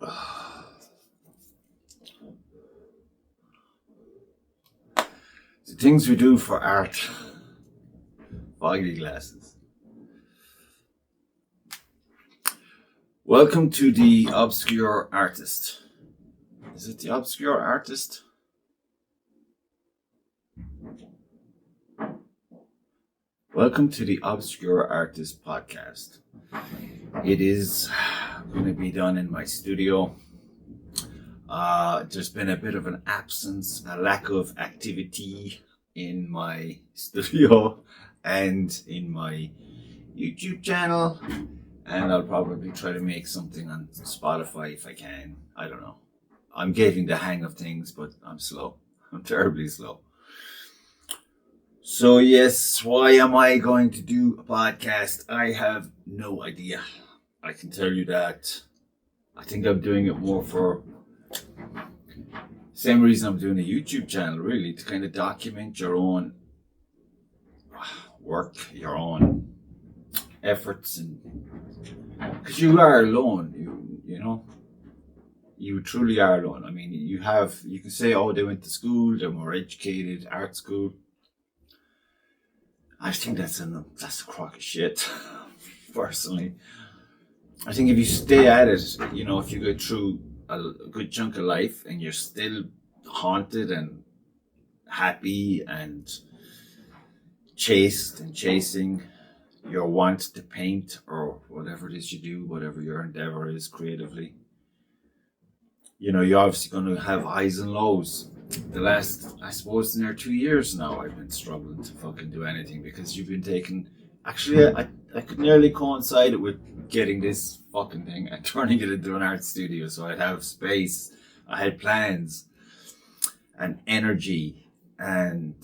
The things we do for art. Foggy glasses. Welcome to the Obscure Artist. Is it the Obscure Artist? Welcome to the Obscure Artist Podcast. It is going to be done in my studio. There's been a bit of an absence, a lack of activity in my studio and in my YouTube channel. And I'll probably try to make something on Spotify if I can. I don't know. I'm getting the hang of things, but I'm slow. I'm terribly slow. So yes, why am I going to do a podcast? I have no idea. I can tell you that. I think I'm doing it more for same reason I'm doing a YouTube channel, really, to kind of document your own work, your own efforts, and because you are alone, you know, you truly are alone. I mean, you can say, oh, they went to school, they're more educated, art school. I think that's a crock of shit, personally. I think if you stay at it, you know, if you go through a good chunk of life and you're still haunted and happy and chased and chasing your want to paint or whatever it is you do, whatever your endeavor is creatively, you know, you're obviously going to have highs and lows. The last, I suppose, near 2 years now, I've been struggling to fucking do anything because you've been taking. Actually, I could nearly coincide it with getting this fucking thing and turning it into an art studio. So I'd have space, I had plans and energy, and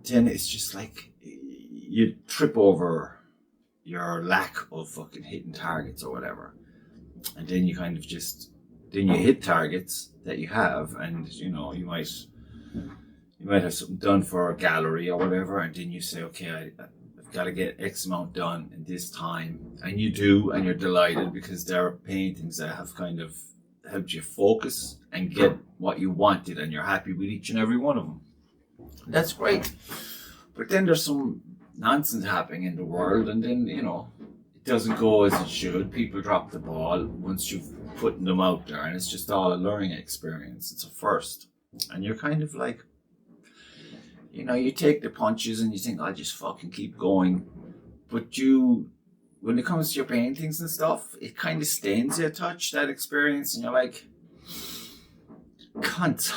then it's just like you trip over your lack of fucking hitting targets or whatever, and then you kind of just. Then you hit targets that you have, and you know you might have something done for a gallery or whatever, and then you say, okay, I've got to get X amount done in this time, and you do, and you're delighted because there are paintings that have kind of helped you focus and get what you wanted, and you're happy with each and every one of them. That's great, but then there's some nonsense happening in the world, and then you know it doesn't go as it should. People drop the ball once you've putting them out there, and it's just all a learning experience. It's a first, and you're kind of like, you know, you take the punches and you think, I'll just fucking keep going, but when it comes to your paintings and stuff, it kind of stains you a touch, that experience, and you're like, cunt.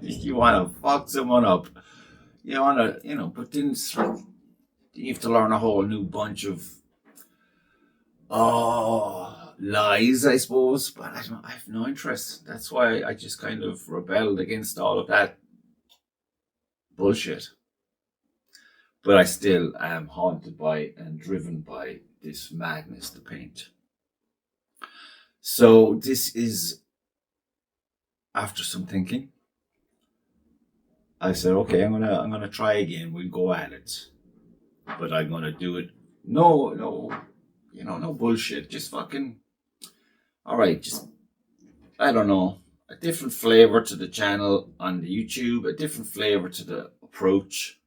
You want to fuck someone up, you want to, you know, but then it's like you have to learn a whole new bunch of lies, I suppose, but I have no interest. That's why I just kind of rebelled against all of that bullshit. But I still am haunted by and driven by this madness to paint. So this is, after some thinking, I said, okay, I'm gonna try again. We'll go at it, but I'm gonna do it. No, you know, no bullshit. Just fucking. All right, just, I don't know, a different flavor to the channel on the YouTube, a different flavor to the approach.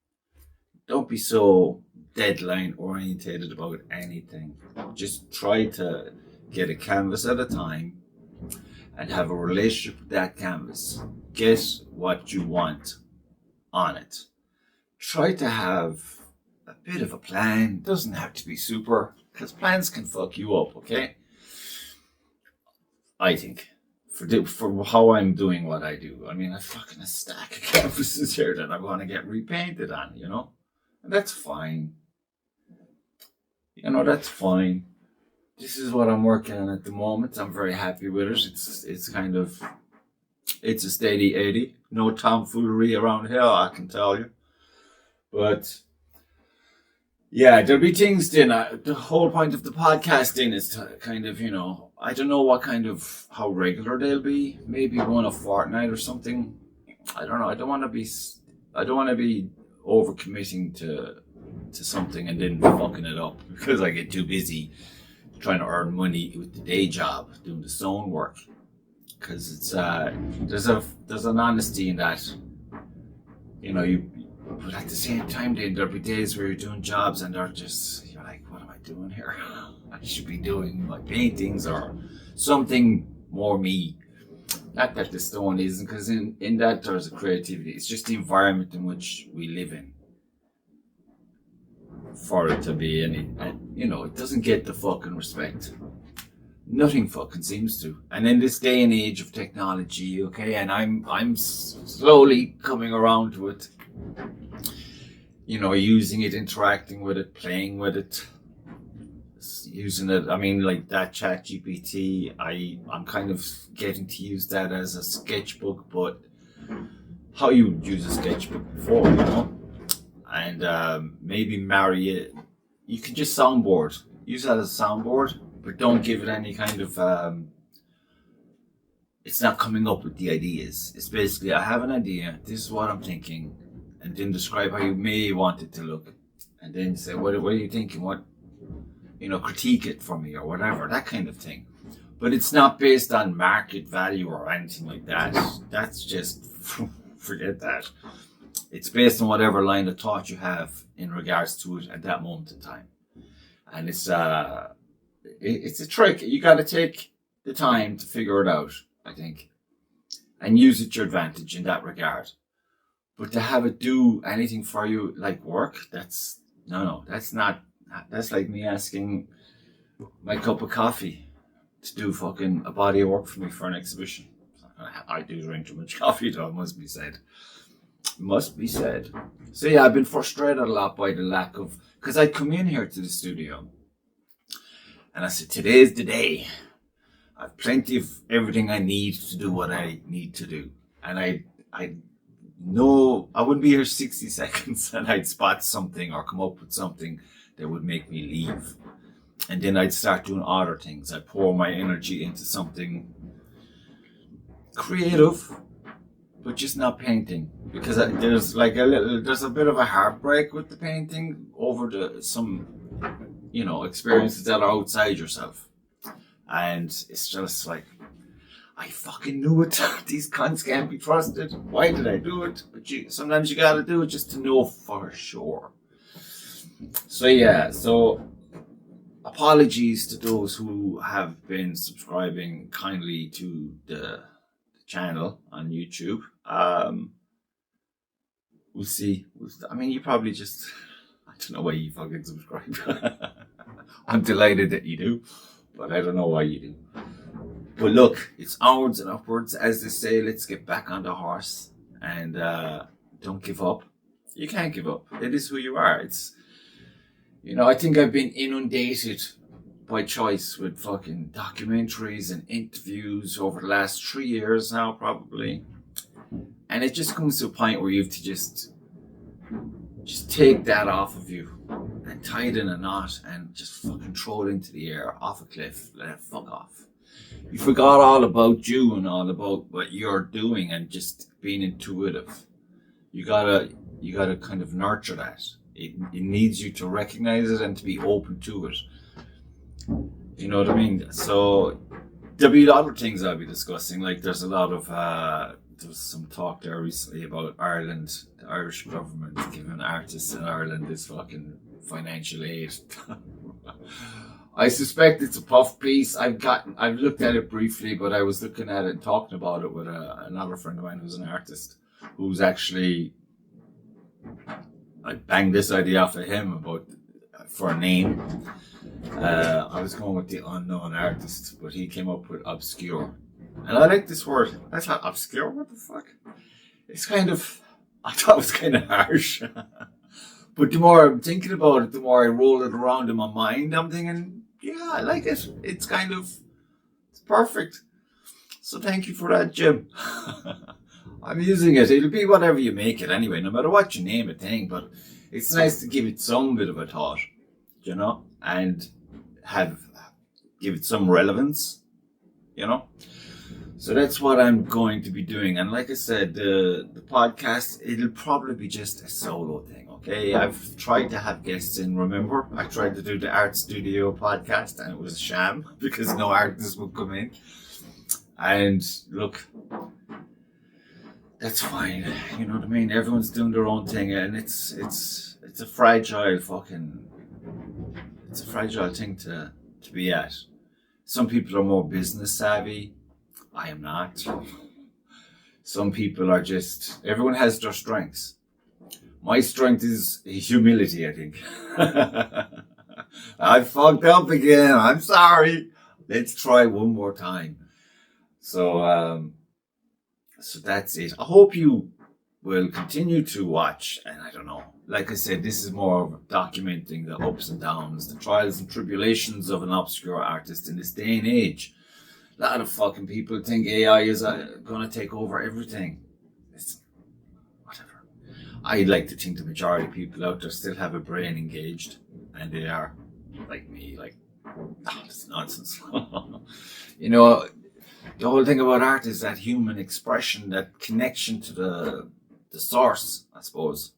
Don't be so deadline orientated about anything. Just try to get a canvas at a time and have a relationship with that canvas. Get what you want on it. Try to have a bit of a plan. It doesn't have to be super, because plans can fuck you up, okay? I think, for how I'm doing what I do. I mean, I've fucking a stack of canvases here that I want to get repainted on, you know? And that's fine. You know, that's fine. This is what I'm working on at the moment. I'm very happy with it. It's kind of, it's a steady Eddie. No tomfoolery around here, I can tell you. But yeah, there'll be things then. The whole point of the podcasting is to kind of, you know, I don't know how regular they'll be. Maybe one a fortnight or something. I don't know. I don't want to be overcommitting to something and then fucking it up because I get too busy trying to earn money with the day job, doing the stone work. because it's there's an honesty in that. You know, but at the same time, then there'll be days where you're doing jobs and you're like, what am I doing here? I should be doing my paintings or something more me. Not that the stone isn't, because in that there's a creativity. It's just the environment in which we live in for it to be any, and you know, it doesn't get the fucking respect. Nothing fucking seems to. And in this day and age of technology, okay, and I'm slowly coming around to it. You know, using it, interacting with it, playing with it, using it. I mean, like that Chat GPT, I'm kind of getting to use that as a sketchbook, but how you would use a sketchbook before, you know, and maybe marry it. You can just soundboard, use that as a soundboard, but don't give it any kind of. It's not coming up with the ideas. It's basically, I have an idea. This is what I'm thinking. And then describe how you may want it to look, and then say, what are you thinking? What, you know, critique it for me or whatever, that kind of thing. But it's not based on market value or anything like that. That's just, forget that. It's based on whatever line of thought you have in regards to it at that moment in time. And it's a trick. You got to take the time to figure it out, I think, and use it to your advantage in that regard. But to have it do anything for you like work, that's not, that's like me asking my cup of coffee to do fucking a body of work for me for an exhibition. I do drink too much coffee though, must be said. So yeah, I've been frustrated a lot by the lack of, because I come in here to the studio and I said, today's the day. I've plenty of everything I need to do what I need to do. And I wouldn't be here 60 seconds and I'd spot something or come up with something that would make me leave. And then I'd start doing other things. I'd pour my energy into something creative, but just not painting. Because there's a bit of a heartbreak with the painting over some, you know, experiences that are outside yourself. And it's just like, I fucking knew it. These cunts can't be trusted. Why did I do it? But sometimes you gotta do it just to know for sure. So yeah, apologies to those who have been subscribing kindly to the channel on YouTube. We'll see. I mean, you probably just, I don't know why you fucking subscribe. I'm delighted that you do, but I don't know why you do. But look, it's onwards and upwards. As they say, let's get back on the horse and don't give up. You can't give up. It is who you are. It's, you know, I think I've been inundated by choice with fucking documentaries and interviews over the last 3 years now, probably. And it just comes to a point where you have to just take that off of you and tie it in a knot and just fucking throw it into the air, off a cliff, let it fuck off. You forgot all about you and all about what you're doing and just being intuitive. You gotta kind of nurture that. It needs you to recognize it and to be open to it. You know what I mean? So there'll be a lot of things I'll be discussing. Like there's a lot of there was some talk there recently about Ireland, the Irish government giving artists in Ireland this fucking financial aid. I suspect it's a puff piece. I've looked at it briefly, but I was looking at it and talking about it with another friend of mine who's an artist, who's actually, I banged this idea off of him for a name. I was going with the unknown artist, but he came up with obscure. And I like this word. I thought, obscure? What the fuck? It's kind of, I thought it was kind of harsh. But the more I'm thinking about it, the more I roll it around in my mind, I'm thinking, yeah, I like it. It's perfect. So thank you for that, Jim. I'm using it. It'll be whatever you make it anyway, no matter what you name a thing. But it's nice to give it some bit of a thought, you know, and give it some relevance, you know. So that's what I'm going to be doing. And like I said, the podcast, it'll probably be just a solo thing. Okay, I've tried to have guests in, remember? I tried to do the Art Studio podcast and it was a sham because no artists would come in. And look, that's fine. You know what I mean? Everyone's doing their own thing, and it's a fragile thing to be at. Some people are more business savvy. I am not. Some people are just, everyone has their strengths. My strength is humility, I think. I fucked up again. I'm sorry. Let's try one more time. So that's it. I hope you will continue to watch. And I don't know, like I said, this is more of documenting the ups and downs, the trials and tribulations of an obscure artist in this day and age. A lot of fucking people think AI is going to take over everything. It's whatever. I like to think the majority of people out there still have a brain engaged, and they are, like me, like, that's nonsense. You know, the whole thing about art is that human expression, that connection to the source, I suppose.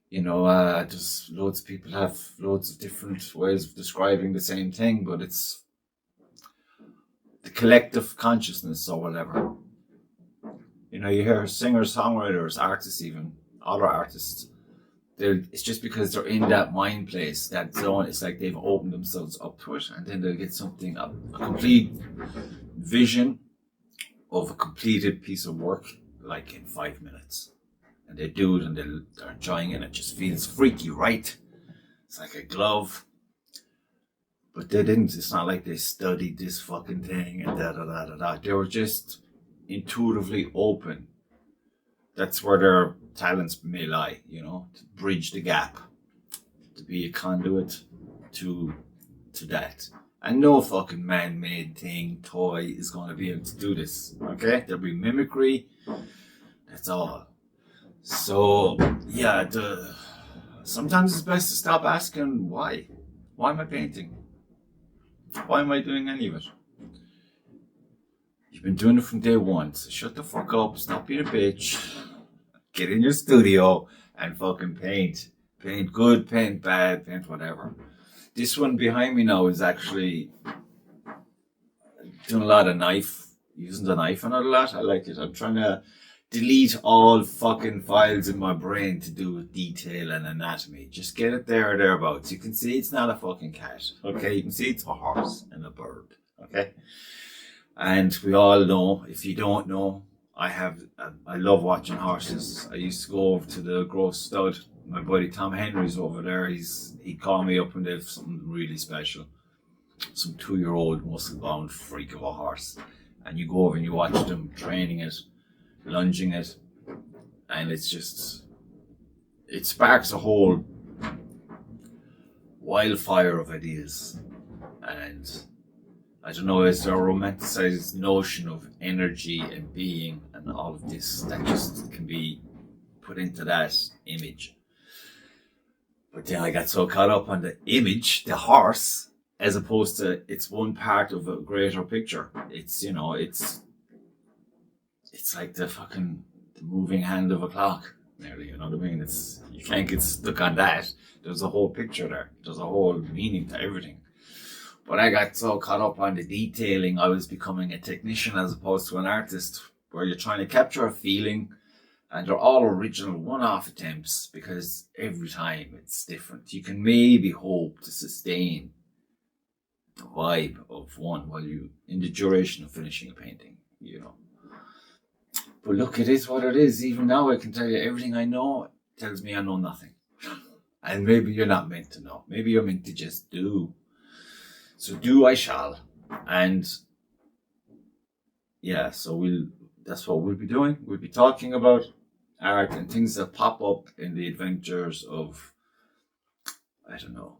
You know, just loads of people have loads of different ways of describing the same thing, but it's the collective consciousness or whatever. You know, you hear singers, songwriters, artists, even other artists. It's just because they're in that mind place, that zone. It's like they've opened themselves up to it, and then they'll get something, a complete vision of a completed piece of work, like in 5 minutes. And they do it, and they're enjoying it, and it just feels freaky, right? It's like a glove. But they didn't. It's not like they studied this fucking thing and da. They were just intuitively open. That's where their talents may lie, you know, to bridge the gap, to be a conduit to that. And no fucking man-made thing, toy is going to be able to do this, okay? There'll be mimicry, that's all. So, yeah, sometimes it's best to stop asking why. Why am I painting? Why am I doing any of it? You've been doing it from day one, so shut the fuck up, stop being a bitch, get in your studio and fucking paint. Paint good, paint bad, paint whatever. This one behind me now is actually doing a lot of using the knife on it a lot. I like it. I'm trying to delete all fucking files in my brain to do with detail and anatomy. Just get it there or thereabouts. You can see it's not a fucking cat, okay? You can see it's a horse and a bird, okay? And we all know, if you don't know, I love watching horses. I used to go over to the Grove Stud. My buddy Tom Henry's over there. He'd call me up when they have something really special. Some 2-year-old muscle-bound freak of a horse. And you go over and you watch them training it, lunging it, and it sparks a whole wildfire of ideas. And I don't know, is there a romanticized notion of energy and being and all of this that just can be put into that image? But then I got so caught up on the image, the horse, as opposed to it's one part of a greater picture. It's, you know, it's like the moving hand of a clock, nearly, you know what I mean? You can't get stuck on that. There's a whole picture there. There's a whole meaning to everything. But I got so caught up on the detailing, I was becoming a technician as opposed to an artist, where you're trying to capture a feeling, and they're all original one-off attempts, because every time it's different. You can maybe hope to sustain the vibe of one while in the duration of finishing a painting, you know. But look, it is what it is. Even now I can tell you everything I know tells me I know nothing. And maybe you're not meant to know. Maybe you're meant to just do. So do I shall. And yeah, so that's what we'll be doing. We'll be talking about art and things that pop up in the adventures of, I don't know,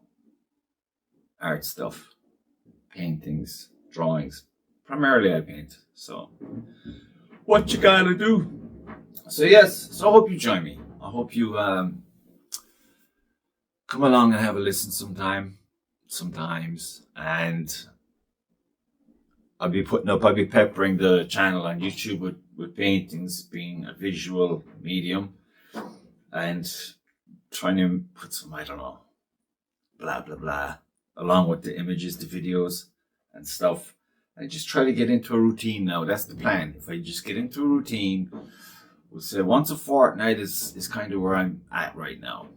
art stuff, paintings, drawings. Primarily I paint. So what you gotta do? So yes, so I hope you join me. I hope you come along and have a listen sometimes, and I'll be peppering the channel on YouTube with paintings being a visual medium, and trying to put some, I don't know, blah blah blah, along with the images, the videos and stuff. I just try to get into a routine now. That's the plan. If I just get into a routine, we'll say once a fortnight is kind of where I'm at right now.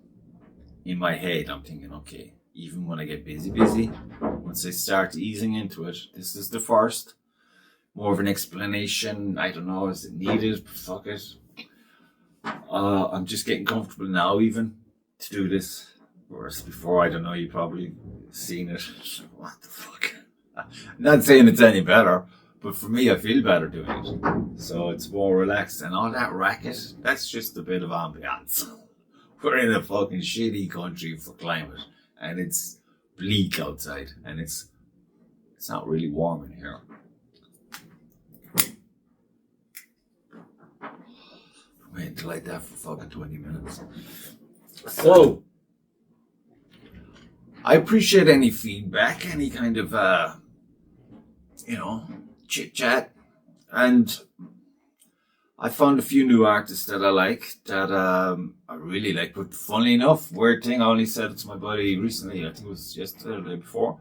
In my head, I'm thinking, okay, even when I get busy, once I start easing into it, this is the first. More of an explanation. I don't know, is it needed? Fuck it. I'm just getting comfortable now even to do this. Whereas before, I don't know, you probably seen it. What the fuck? I'm not saying it's any better, but for me, I feel better doing it. So it's more relaxed, and all that racket, that's just a bit of ambiance. We're in a fucking shitty country for climate, and it's bleak outside, and it's not really warm in here. I'm waiting to light that for fucking 20 minutes. So, I appreciate any feedback, any kind of, chit chat. And I found a few new artists that I like, that I really like. But funnily enough, weird thing, I only said it to my buddy recently, I think it was yesterday or the day before.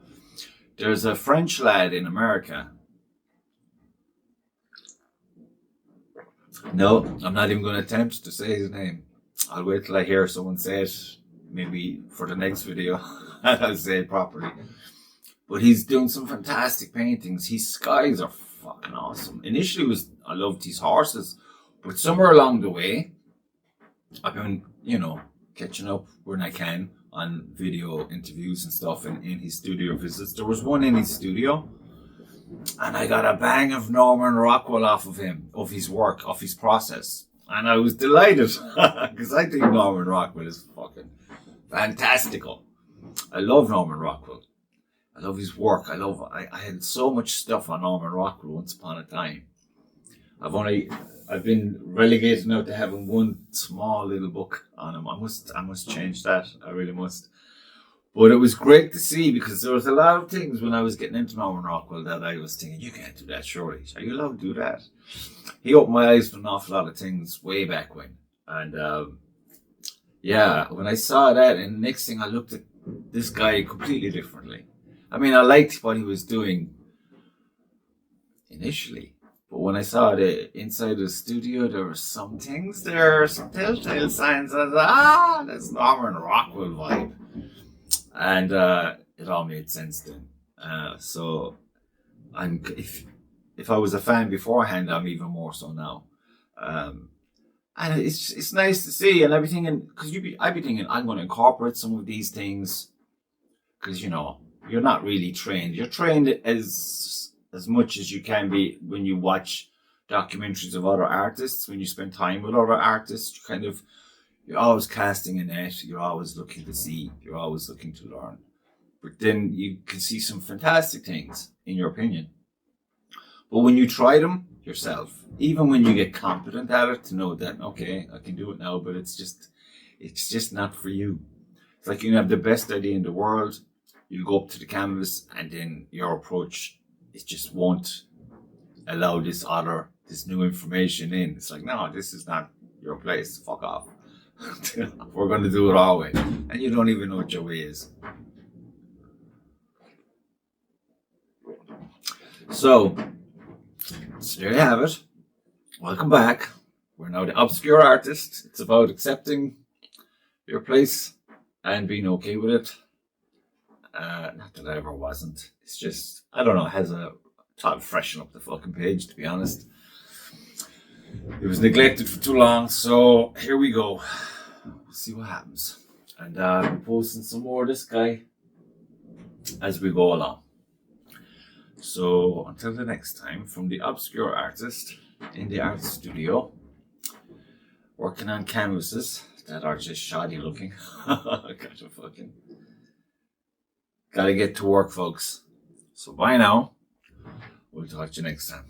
There's a French lad in America. No, I'm not even going to attempt to say his name. I'll wait till I hear someone say it, maybe for the next video. I'll say it properly. But he's doing some fantastic paintings. His skies are fucking awesome. Initially, I loved his horses, but somewhere along the way, I've been, catching up when I can on video interviews and stuff in his studio visits. There was one in his studio, and I got a bang of Norman Rockwell off of him, of his work, of his process. And I was delighted, because I think Norman Rockwell is fucking fantastical. I love Norman Rockwell. I love his work. I had so much stuff on Norman Rockwell once upon a time. I've been relegated now to having one small little book on him. I must change that. I really must. But it was great to see, because there was a lot of things when I was getting into Norman Rockwell that I was thinking, you can't do that, surely. Are you allowed to do that? He opened my eyes to an awful lot of things way back when. And when I saw that, and the next thing I looked at this guy completely differently. I mean, I liked what he was doing initially. But when I saw it inside the studio, there were some things there, some telltale signs that, that's Norman Rockwell vibe. And it all made sense then. So if I was a fan beforehand, I'm even more so now. And it's nice to see and everything. And because I'd be thinking, I'm going to incorporate some of these things, because you're not really trained. You're trained as much as you can be when you watch documentaries of other artists. When you spend time with other artists, you're always casting a net. You're always looking to see. You're always looking to learn. But then you can see some fantastic things, in your opinion. But when you try them yourself, even when you get competent at it, to know that, okay, I can do it now, but it's just not for you. It's like you have the best idea in the world. You go up to the canvas, and then your approach, it just won't allow this new information in. It's like, no, this is not your place. Fuck off. We're going to do it our way. And you don't even know what your way is. So there you have it. Welcome back. We're now the Obscure Artist. It's about accepting your place and being okay with it. Not that I ever wasn't. It's just, I don't know, it has a thought of freshen up the fucking page, to be honest. It was neglected for too long, so here we go. We'll see what happens. And I'm posting some more of this guy as we go along. So until the next time, from the Obscure Artist in the art studio, working on canvases that are just shoddy looking. Gotta get to work, folks. So bye now. We'll talk to you next time.